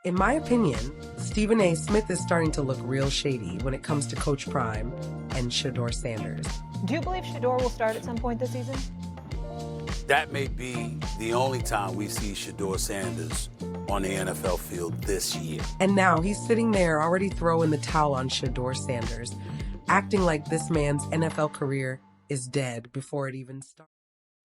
In my opinion, Stephen A. Smith is starting to look real shady when it comes to Coach Prime and Shedeur Sanders. Do you believe Shedeur will start at some point this season? That may be the only time we see Shedeur Sanders on the NFL field this year. And now he's sitting there already throwing the towel on Shedeur Sanders, acting like this man's NFL career is dead before it even starts.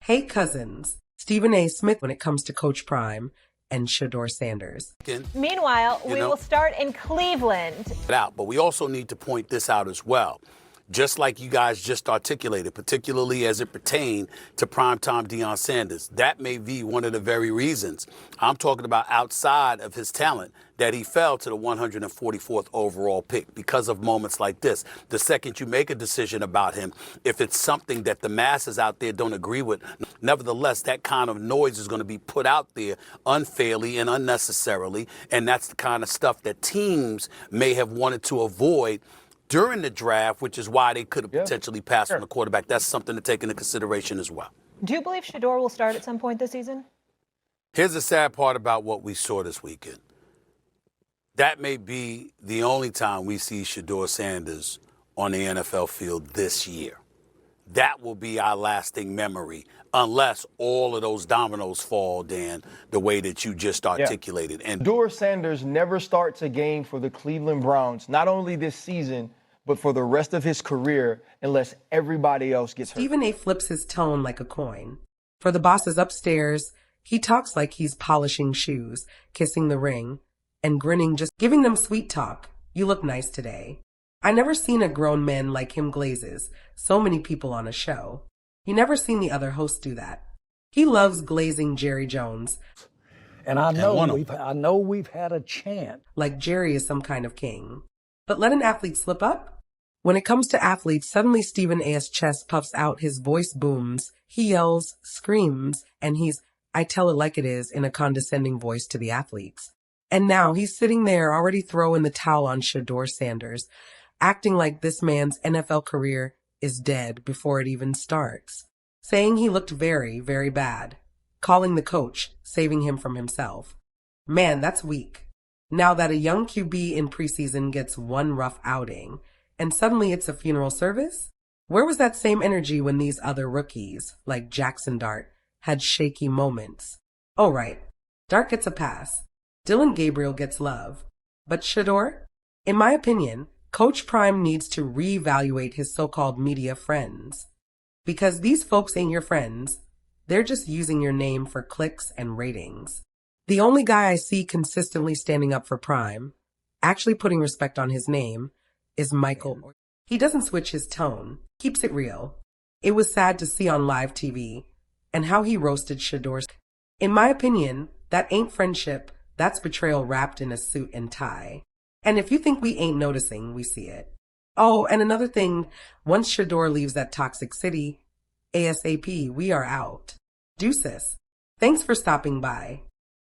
Hey cousins, Stephen A. Smith when it comes to Coach Prime and Shedeur Sanders. Meanwhile, we will start in Cleveland. But we also need to point this out as well. Just like you guys just articulated, particularly as it pertained to primetime Deion Sanders. That may be one of the very reasons I'm talking about outside of his talent that he fell to the 144th overall pick because of moments like this. The second you make a decision about him, if it's something that the masses out there don't agree with, nevertheless, that kind of noise is going to be put out there unfairly and unnecessarily. And that's the kind of stuff that teams may have wanted to avoid during the draft, which is why they could have potentially passed on the quarterback. That's something to take into consideration as well. Do you believe Shedeur will start at some point this season? Here's the sad part about what we saw this weekend. That may be the only time we see Shedeur Sanders on the NFL field this year. That will be our lasting memory, unless all of those dominoes fall, Dan, the way that you just articulated. And Shedeur Sanders never starts a game for the Cleveland Browns, not only this season, but for the rest of his career, unless everybody else gets hurt. Stephen A. flips his tone like a coin. For the bosses upstairs, he talks like he's polishing shoes, kissing the ring, and grinning, just giving them sweet talk. You look nice today. I never seen a grown man like him glazes so many people on a show. You never seen the other hosts do that. He loves glazing Jerry Jones. And I know we've had a chant. Like Jerry is some kind of king. But let an athlete slip up? When it comes to athletes, suddenly Stephen A.'s chest puffs out, his voice booms, he yells, screams, and I tell it like it is in a condescending voice to the athletes. And now he's sitting there already throwing the towel on Shedeur Sanders, acting like this man's NFL career is dead before it even starts, saying he looked very, very bad, calling the coach, saving him from himself. Man, that's weak. Now that a young QB in preseason gets one rough outing, and suddenly it's a funeral service? Where was that same energy when these other rookies, like Jackson Dart, had shaky moments? Oh, right. Dart gets a pass. Dillon Gabriel gets love. But Shedeur? In my opinion, Coach Prime needs to reevaluate his so-called media friends. Because these folks ain't your friends. They're just using your name for clicks and ratings. The only guy I see consistently standing up for Prime, actually putting respect on his name, is Michael. He doesn't switch his tone, keeps it real. It was sad to see on live TV, and how he roasted Shedeur. In my opinion, that ain't friendship, that's betrayal wrapped in a suit and tie. And if you think we ain't noticing, we see it. Oh, and another thing, once Shedeur leaves that toxic city, ASAP, we are out. Deuces. Thanks for stopping by.